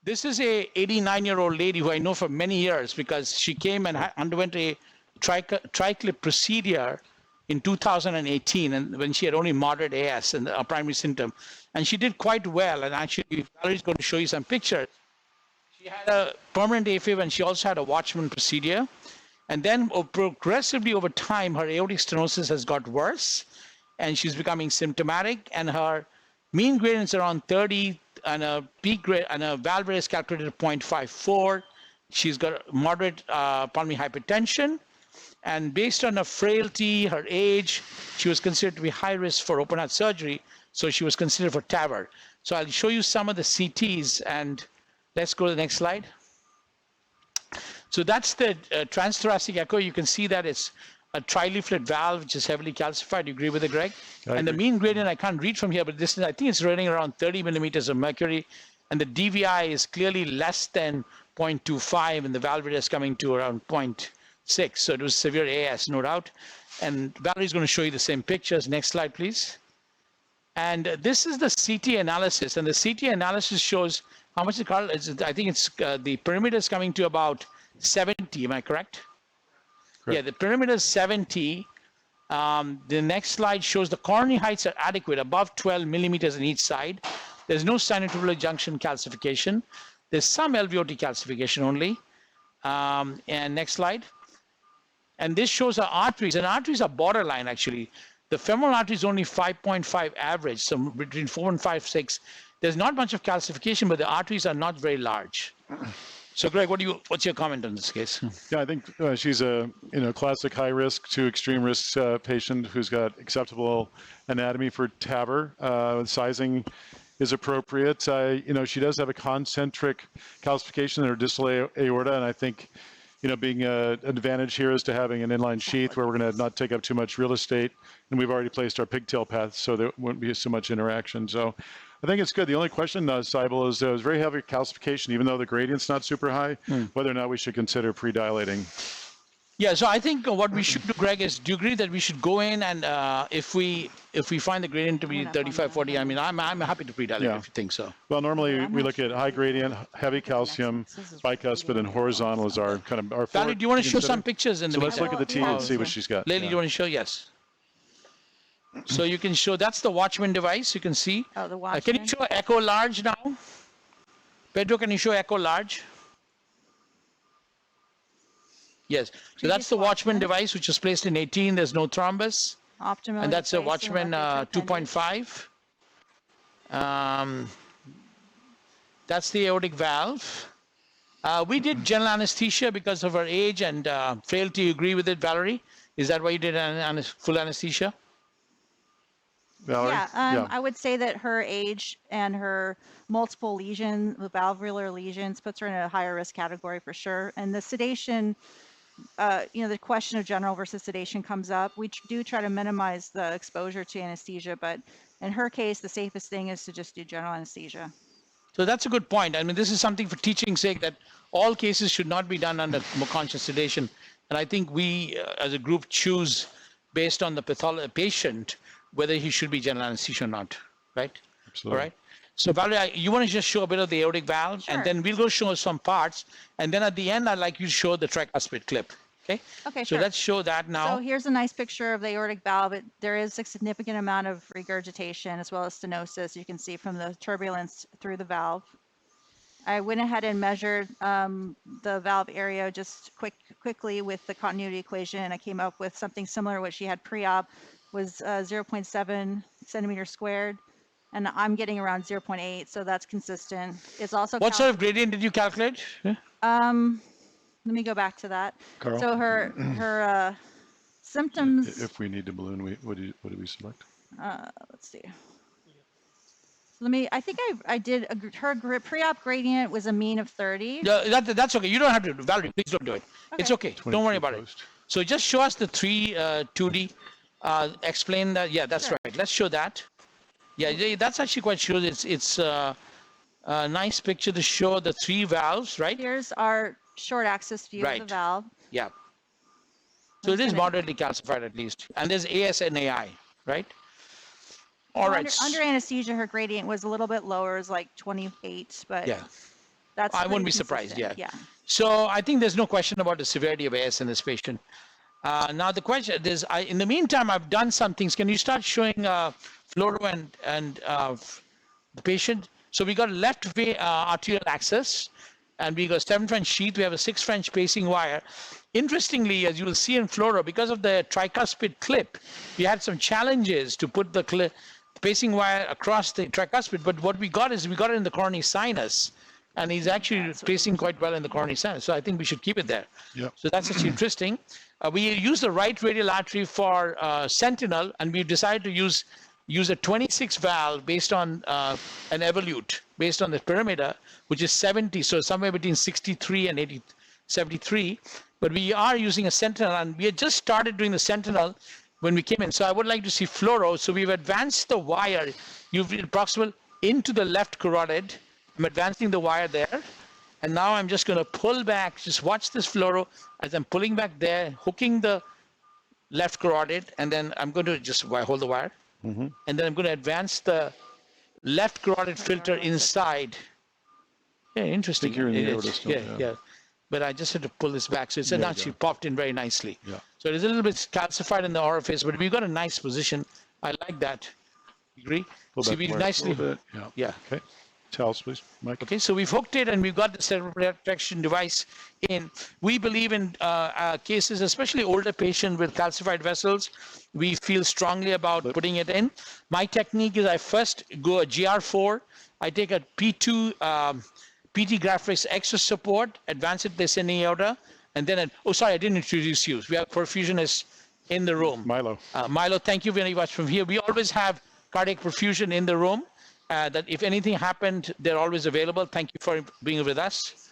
This is a 89-year-old lady who I know for many years because she came and underwent a triclip procedure in 2018, and when she had only moderate AS and a primary symptom, and she did quite well. And actually, Valerie's going to show you some pictures. She had a permanent AFib, and she also had a Watchman procedure. And then progressively over time, her aortic stenosis has got worse, and she's becoming symptomatic, and her mean gradient is around 30, and a peak grade and a valve rate is calculated at 0.54. She's got moderate pulmonary hypertension, and based on her frailty, her age, she was considered to be high risk for open heart surgery, so she was considered for TAVR. So I'll show you some of the CTs, and let's go to the next slide. So that's the transthoracic echo. You can see that it's a trileaflet valve, which is heavily calcified. You agree with it, Greg? And the mean gradient, I can't read from here, but this is, I think it's running around 30 millimeters of mercury. And the DVI is clearly less than 0.25, and the valve rate is coming to around 0.6. So it was severe AS, no doubt. And Valerie's going to show you the same pictures. Next slide, please. And this is the CT analysis. And the CT analysis shows how much I think it's the perimeter is coming to about 70. Am I correct? Correct. Yeah, the perimeter is 70. The next slide shows the coronary heights are adequate, above 12 millimeters on each side. There's no sinotubular junction calcification. There's some LVOT calcification only. And next slide. And this shows our arteries, and arteries are borderline actually. The femoral artery is only 5.5 average, so between 4 and 5, 6. There's not much of calcification, but the arteries are not very large. So, Greg, what's your comment on this case? Yeah, I think she's a classic high risk to extreme risk patient who's got acceptable anatomy for TAVR. Sizing is appropriate. She does have a concentric calcification in her distal aorta, and I think being an advantage here is to having an inline sheath where we're going to not take up too much real estate, and we've already placed our pigtail path, so there won't be so much interaction. So I think it's good. The only question, Saibal, is there was very heavy calcification, even though the gradient's not super high, whether or not we should consider pre-dilating. Yeah, so I think what we should do, Greg, is do you agree that we should go in and if we find the gradient to be 35, 40, I mean, I'm happy to pre-dilate if you think so. Well, normally we look at high gradient, heavy calcium, bicuspid, and horizontal as our kind of our. Valerie, do you want to show some pictures in the let's look at the T and see what she's got. Lily, do you want to show? Yes. So you can show, that's the Watchman device, you can see. Oh, the Watchman. Can you show echo large now? Pedro, can you show echo large? Yes. So that's the Watchman device, which was placed in 18. There's no thrombus. Optimally. And that's a Watchman 2.5. That's the aortic valve. We did general anesthesia because of her age and frailty. You agree with it, Valerie? Is that why you did full anesthesia? Valerie? Yeah, I would say that her age and her multiple lesions, valvular lesions, puts her in a higher risk category for sure. And the sedation, the question of general versus sedation comes up. We do try to minimize the exposure to anesthesia, but in her case, the safest thing is to just do general anesthesia. So that's a good point. I mean, this is something for teaching's sake that all cases should not be done under more conscious sedation. And I think we, as a group, choose based on the patient whether he should be general anesthesia or not, right? Absolutely. All right. So Valerie, you want to just show a bit of the aortic valve, and then we'll go show some parts, and then at the end, I'd like you to show the tricuspid clip. Okay. Okay. So let's show that now. So here's a nice picture of the aortic valve. There is a significant amount of regurgitation as well as stenosis. You can see from the turbulence through the valve. I went ahead and measured the valve area just quickly with the continuity equation. I came up with something similar to what she had pre-op, was 0.7 centimeters squared, and I'm getting around 0.8, so that's consistent. It's also what sort of gradient did you calculate? Let me go back to that. Carl? So her symptoms. If we need to balloon, what did we select? Let's see. I think I did her pre-op gradient was a mean of 30. Yeah, that's okay. You don't have to, Valerie, please don't do it. Okay. It's okay. Don't worry about it. So just show us the 2D. Explain that. Yeah, that's right. Let's show that. Yeah, that's actually quite sure. It's a nice picture to show the 3 valves, right? Here's our short axis view of the valve. Yeah. So it is moderately calcified at least. And there's AS and AI, right? All right. Under anesthesia, her gradient was a little bit lower, it was like 28, but. Yeah. That's I wouldn't pretty be surprised, consistent. yeah. Yeah. So I think there's no question about the severity of AS in this patient. Now the question is, in the meantime, I've done some things. Can you start showing fluoro and the patient? So we got left arterial access, and we got 7 French sheath. We have a 6 French pacing wire. Interestingly, as you will see in fluoro, because of the tricuspid clip, we had some challenges to put the pacing wire across the tricuspid. But what we got is we got it in the coronary sinus, and he's actually pacing quite well in the coronary sinus. So I think we should keep it there. Yep. So that's actually interesting. We use the right radial artery for Sentinel, and we've decided to use a 26 valve based on an Evolut, based on the perimeter, which is 70, so somewhere between 63 and 73. But we are using a Sentinel, and we had just started doing the Sentinel when we came in. So I would like to see fluoro. So we've advanced the wire. You've proximal into the left carotid. I'm advancing the wire there. And now I'm just going to pull back. Just watch this fluoro as I'm pulling back there, hooking the left carotid. And then I'm going to just hold the wire. And then I'm going to advance the left carotid filter inside. Yeah, interesting. I think you're in the It aorta is. still, Yeah, yeah. But I just had to pull this back. So it's There you actually go. popped in very nicely. Yeah. So it is a little bit calcified in the orifice, but we've got a nice position. I like that. Agree? Pull See, back we've the wire a nicely. little bit. Yeah. Yeah. Okay. Towels, please, Mike. Okay, so we've hooked it and we've got the cerebral protection device in. We believe in cases, especially older patients with calcified vessels, we feel strongly about putting it in. My technique is I first go a GR4, I take a P2 PT graphics extra support, advance it this in the aorta, and then, oh, sorry, I didn't introduce you. We have perfusionists in the room. Milo. Milo, thank you very much from here. We always have cardiac perfusion in the room. That if anything happened, they're always available. Thank you for being with us.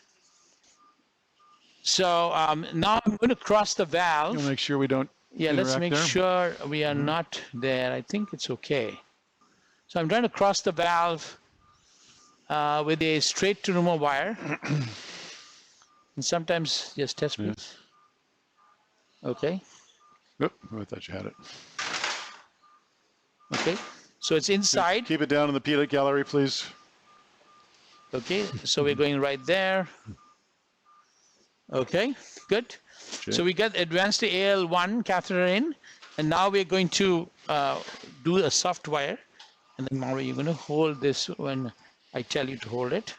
So now I'm going to cross the valve. You want to make sure we don't Yeah, let's interact make there? sure we are not there. I think it's okay. So I'm trying to cross the valve with a straight to pneumo wire. And sometimes, just test please. Yes. Okay. Oop, I thought you had it. Okay. So it's inside. Keep it down in the pedal gallery, please. Okay. So we're going right there. Okay. Good. Okay. So we got advanced AL1 catheter in, and now we're going to do a soft wire. And then Mauro, you're going to hold this when I tell you to hold it.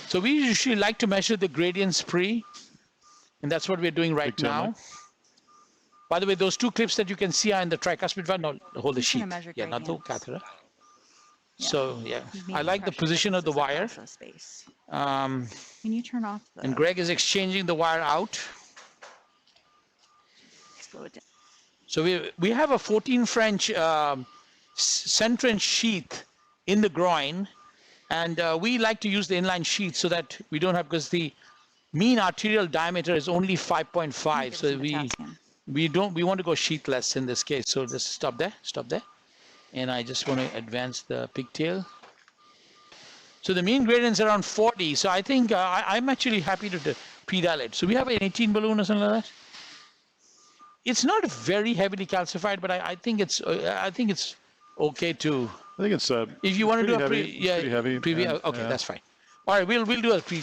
So we usually like to measure the gradients pre, and that's what we're doing right Big time, now. By the way, those 2 clips that you can see are in the tricuspid valve. No, hold the Just gonna sheath. measure Yeah, not the gradients. catheter. Yeah. So yeah, Maybe I like the pressure position of the differences wire. across the space. Um, Can you turn off the? and Greg is exchanging the wire out. Slow it down. So we have a 14 French central sheath in the groin, and we like to use the inline sheath so that we don't have, because the mean arterial diameter is only 5.5. Give So some potassium. we want to go sheathless in this case. So just stop there, and I just want to advance the pigtail. So the mean gradient's around 40. So I think I'm actually happy to pedal-it. So we have an 18 balloon or something like that. It's not very heavily calcified, but I think it's okay to. I think it's If you want to do a pretty heavy. It's pretty heavy. okay, yeah. that's fine. All right, we'll do a pre.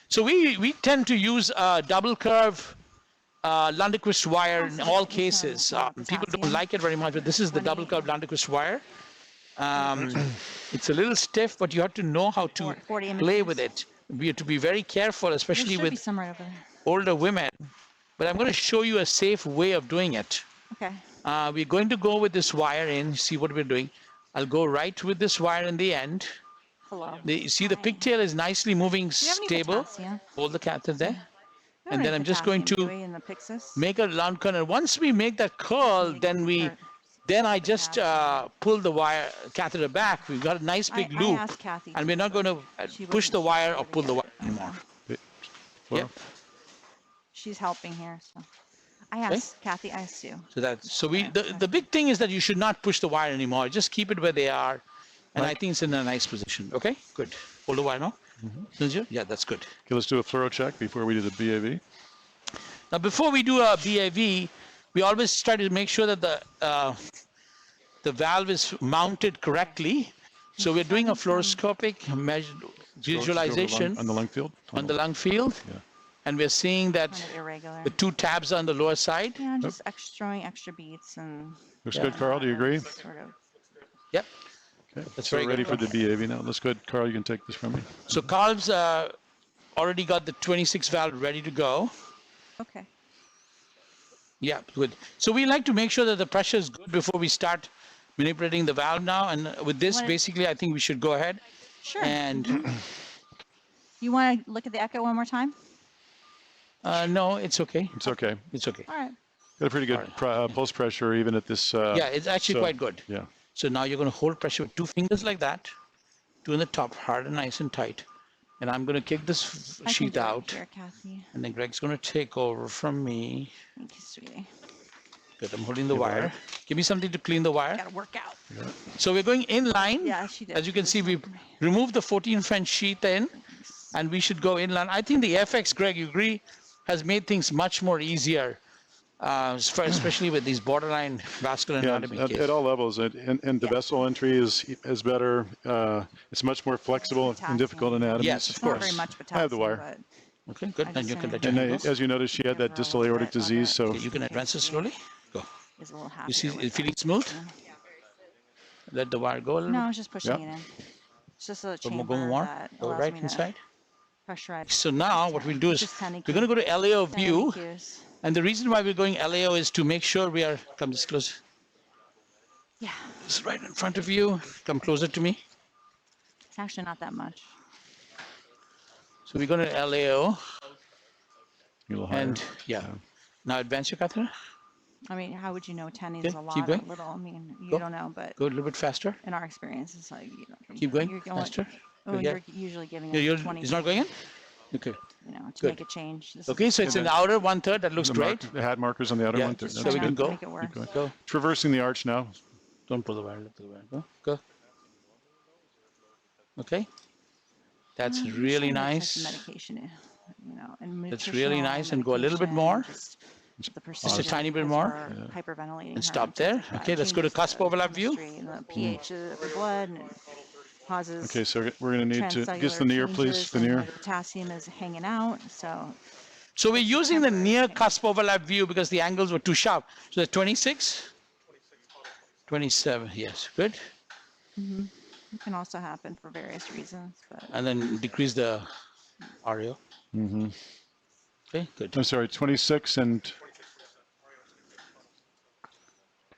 So we tend to use a double curve Lundquist wire in all cases. People don't like it very much, but this is the double curve Lundquist wire. It's a little stiff, but you have to know how to 40 play images. with it. We have to be very careful, There especially should be with some right over there. older women. But I'm going to show you a safe way of doing it. Okay. We're going to go with this wire in, see what we're doing. I'll go right with this wire in the end. Hello. You see the pigtail is nicely moving Do you have any stable. potassium? Hold the catheter there. We don't And need then I'm just going potassium, to do we, in the Pyxis? make a round curl. Once we make that curl, then I just pull the wire catheter back. We've got a nice big I loop. asked Kathy And we're not going to She push the wasn't wire sure or to pull the get wire it. anymore. Well, Yep. She's helping here, so. I asked Kathy, I asked you. So the big thing is that you should not push the wire anymore. Just keep it where they are. And I think it's in a nice position. Okay, good. Hold the wire now. Yeah, that's good. Okay, let's do a fluoro check before we do the BAV. Now, before we do a BAV, we always try to make sure that the valve is mounted correctly. So we're doing a Having some- fluoroscopic visualization on the lung field. on the lung field, Yeah. and we're seeing that kind of irregular. the two tabs on the lower side. Yeah, just showing extra beats and. Looks Yeah. good, Carl. Do you agree? Sort of. Yep. Okay. That's so very we're ready good. for the BAV now. That's good. Carl, you can take this from me. So Carl's already got the 26 valve ready to go. Okay. Yeah, good. So we like to make sure that the pressure is good before we start manipulating the valve now. And with this, What- basically, I think we should go ahead Sure. and You want to look at the echo one more time? no, it's okay. It's okay. It's okay. All right. Got a pretty good pulse pressure even at this. Yeah, it's actually so- quite good. Yeah. So now you're going to hold pressure with two fingers like that, two in the top, hard and nice and tight. And I'm going to kick this I can sheath do it out, here, Kathy. and then Greg's going to take over from me. Thank you, sweetie. Good, I'm holding the Good wire. wire. Give me something to clean the wire. Got to work out. So we're going in line. Yeah, she did. As you can see, we removed the 14 French sheath in, and we should go inland. I think the FX, Greg, you agree, has made things much more easier, especially with these borderline vascular Yeah, anatomy at cases. all levels, and the vessel entry is better. It's much more flexible in difficult anatomies. Yes, of It's not course. very much I potassium, have the wire. Okay, good. I Then just you can let saying. your And hand go. as you notice, she had that Give her a distal little aortic bit of disease, it. so Okay, you can advance it slowly. Go. Is a little happier. You see, with it feeling that. smooth? Yeah. Let the wire go a little No, I bit. was just pushing Yeah. it in. It's just a Go chamber more. that Go allows right me to inside. pressurize. So now what we'll do is Just 10 we're going to go to LAO 10 view. EQs. And the reason why we're going LAO is to make sure we are, come this close, Yeah, it's right in front of you. Come closer to me. it's actually not that much. So we're going to LAO. a little higher. And yeah. Now advance your catheter. I mean, how would you know 10 is Okay, a keep lot or going. little? I mean, you Go. don't know, but Go a little bit faster. in our experience, it's like, you know, Keep going you're faster. Oh, Yeah. you're usually giving Yeah, us you're, 20, it's not going in? Okay. you know, to good. make a change. This Okay, is so it's in then the outer 1/3. That looks the, great. the hat markers on the outer Yeah, one. just That's so we trying can to go. make it worse. going. Go. Traversing the arch now. Don't pull the wire. Let the wire go. Go. Okay. That's I'm just really trying to take some nice. medication, you know, and That's really nutritional nice, and go a little bit medication, more. just the Just a procedure tiny bit because more. we're hyperventilating her And stop in terms there. of, Okay, let's go to changes cusp the overlap view. chemistry and the pH of the blood, and it causes Okay, so we're going to need to transcellular get the near, please. changes, The and near. the potassium is hanging out. So So we're using the temporary near change. cusp overlap view because the angles were too sharp. So the 26? 27, yes, good. it can also happen for various reasons. But And then decrease the REO. Mm-hmm. Okay, good. I'm sorry, 26 and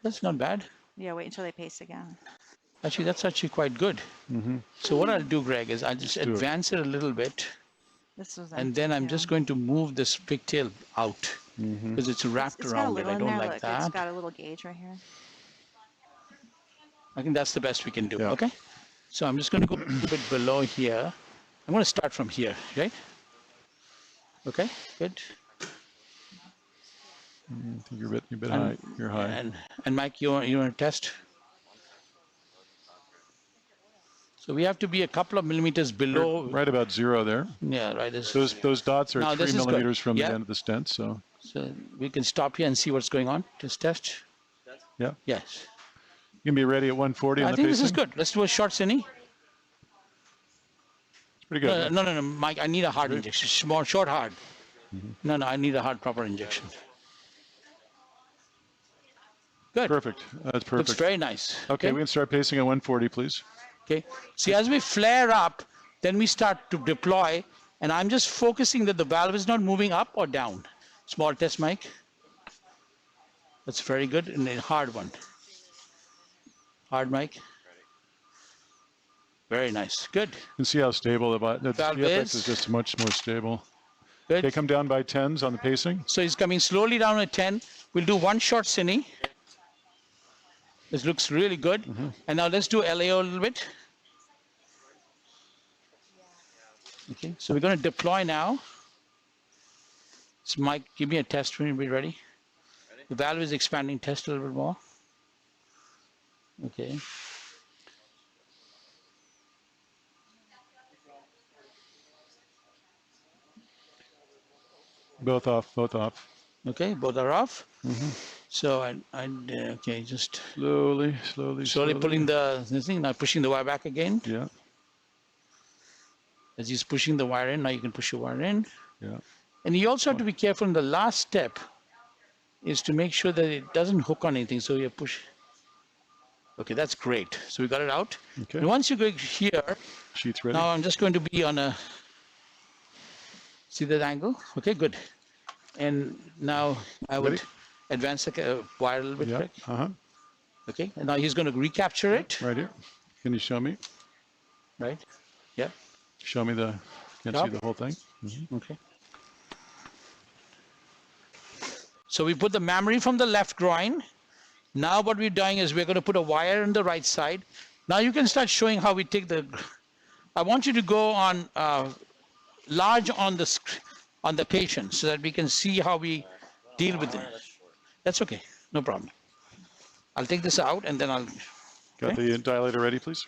That's not bad. yeah, wait until they pace again. Actually, that's actually quite good. So what I'll do, Greg, is I'll just do it. advance it a little bit, This was and then I'm just going to move this pigtail out because it's wrapped It's got a around it. little I in don't there. like Look, it's that. got a little gauge right here. I think that's the best we can do. Yeah. Okay. So I'm just going to go a little bit below here. I'm going to start from here, right? Okay, good. I think you're a bit high. You're high. And Mike, you want to test? So we have to be a couple of millimeters below. Right about 0 there. Yeah, right. This, Those dots are Now, 3 this is good. millimeters from Yeah. the end of the stent. So so we can stop here and see what's going on. Just test. yeah, Yes. you can be ready at 140 on I the think pacing. this is good. Let's do a short cine. It's pretty good. No, Mike. I need a hard injection. Short hard. No, I need a hard proper injection. Good. Perfect. That's perfect. Looks very nice. Okay, we can start pacing at 140, please. Okay. See, as we flare up, then we start to deploy, and I'm just focusing that the valve is not moving up or down. Small test, Mike. That's very good, and a hard one. Hard, Mike. Very nice. Good. You can see how stable the Valve FX is is. just much more stable. Good. Okay, come down by 10s on the pacing. So he's coming slowly down at 10. We'll do one short cine. This looks really good. And now let's do LAO a little bit. Okay, so we're going to deploy now. So Mike, give me a test when you're ready. The valve is expanding. Test a little bit more. Okay. Both off, both off. Okay, both are off. So okay, just Slowly. pulling this thing, now pushing the wire back again. Yeah, As he's pushing the wire in, now you can push the wire in. yeah. And you also have to be careful in the last step is to make sure that it doesn't hook on anything. So you push. Okay, that's great. So we got it out. Okay. And once you go here, Sheet's ready. now I'm just going to be on a, see that angle? Okay, good. And now I would Ready? advance the wire a little bit. Yeah. Correct? Okay, and now he's going to recapture it. Right here. Can you show me? Right? Yeah. Show me the. Can't see the whole thing. Okay. So we put the memory from the left groin. Now what we're doing is we're going to put a wire on the right side. Now you can start showing how we take the. I want you to go on large on the patient so that we can see how we deal with it. That's okay, no problem. I'll take this out and then I'll. Got the dilator ready, please?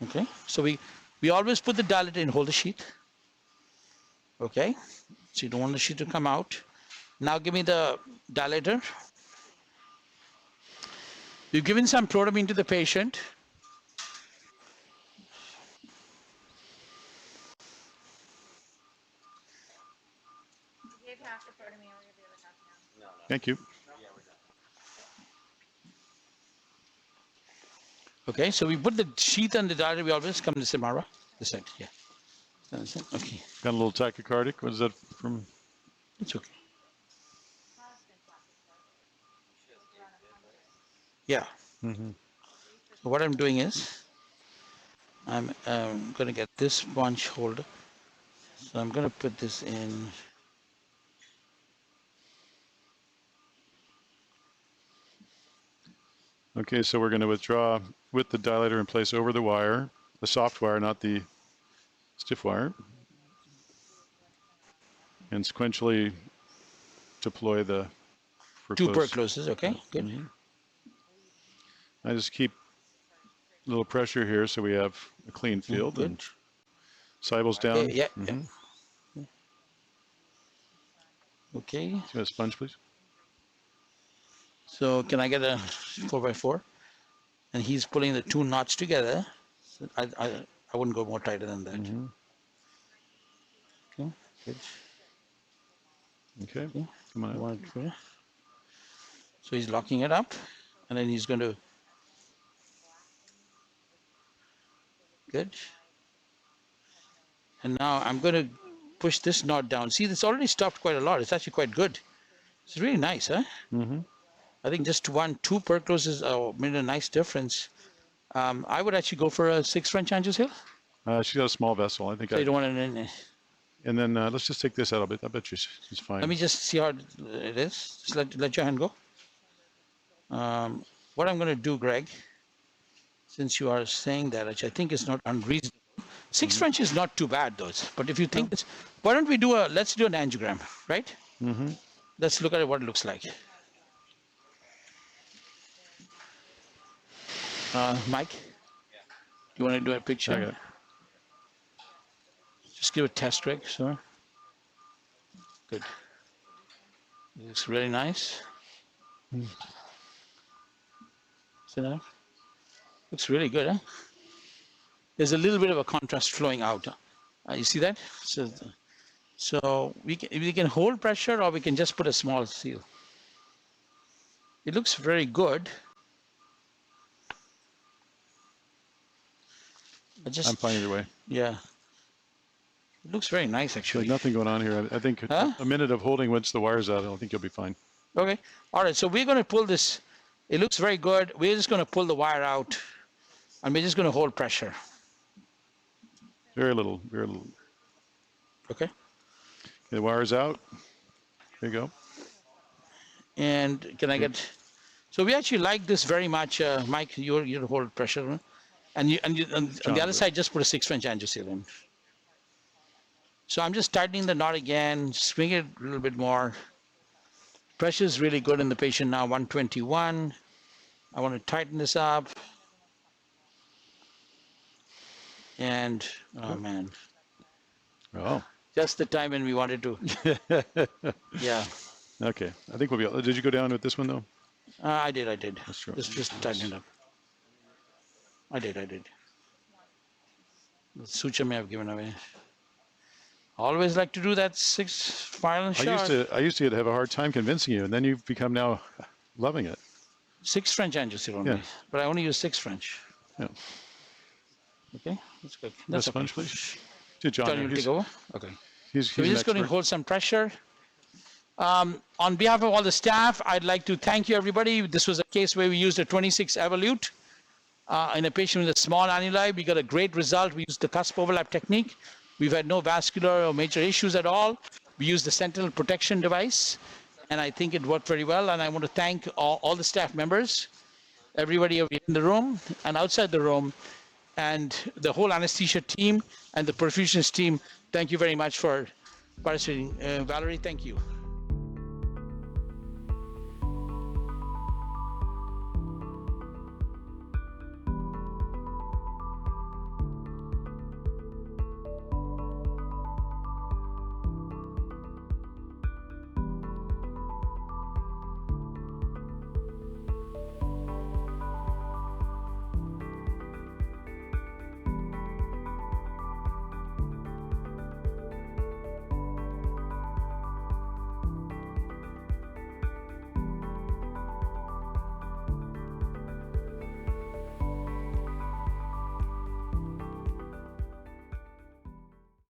Okay, so we always put the dilator in, hold the sheath. Okay, so you don't want the sheath to come out. Now give me the dilator. You've given some protamine to the patient. Thank you. Okay, so we put the sheath and the dilator. We always come to Samara. This side, yeah. Okay, Got a little tachycardic. What is that from? it's okay. Yeah. So what I'm doing is, I'm going to get this sponge holder. So I'm going to put this in. Okay, so we're going to withdraw with the dilator in place over the wire, the soft wire, not the stiff wire, and sequentially deploy the Two perclose. percloses, okay, good. I just keep a little pressure here so we have a clean field. Good. And Cybel's down. Okay, yeah. Okay, See a sponge, please? so can I get a 4x4? And he's pulling the two knots together. So I wouldn't go more tighter than that. Okay, good. Okay, Yeah. come on out. So he's locking it up, and then he's going to. Good. And now I'm going to push this knot down. See, it's already stopped quite a lot. It's actually quite good. It's really nice, huh? I think just two percloses made a nice difference. I would actually go for a 6 French angiosyl. She's got a small vessel. I think So you don't want it in. And then let's just take this out. I bet she's fine. Let me just see how it is. Just let your hand go. What I'm going to do, Greg, since you are saying that, which I think is not unreasonable. 6 French is not too bad, though. But if you think it's, why don't we let's do an angiogram, right? Let's look at what it looks like. Mike, you want to do a picture? Okay. Just give a test, Greg, sir. Good. It looks really nice. See that? Looks really good, huh? There's a little bit of a contrast flowing out. You see that? So we can hold pressure, or we can just put a small seal. It looks very good. I'm fine either way. Yeah. It looks very nice, Like actually. nothing going on here. I think a minute of holding once the wire's out, I think you'll be fine. Okay. All right. So we're going to pull this. It looks very good. We're just going to pull the wire out, and we're just going to hold pressure. Very little, very little. Okay. The wire's out. There you go. And can I get? So we actually like this very much, Mike. You hold pressure, huh? And on the other side, just put a 6 French angiosyl in. So I'm just tightening the knot again, swing it a little bit more. Pressure is really good in the patient now, 121. I want to tighten this up. And, oh man. Oh. Just the time when we wanted to. Yeah. Okay, I think we'll be able, did you go down with this one though? I did. That's true. Just tighten it up. I did. The suture may have given away. Always like to do that 6 final shot. I used to have a hard time convincing you, and then you've become now loving it. 6 French angiosyl only, Yeah. but I only use 6 French. Yeah. Okay, that's good. A That's sponge, okay. please. To John. John, you he's, take over. Okay. he's So we're an just going to expert. hold some pressure. On behalf of all the staff, I'd like to thank you, everybody. This was a case where we used a 26 Evolut in a patient with a small annuli. We got a great result. We used the cusp overlap technique. We've had no vascular or major issues at all. We used the Sentinel protection device, and I think it worked very well. And I want to thank all the staff members, everybody in the room and outside the room, and the whole anesthesia team and the perfusionist team. Thank you very much for participating. Valerie, thank you.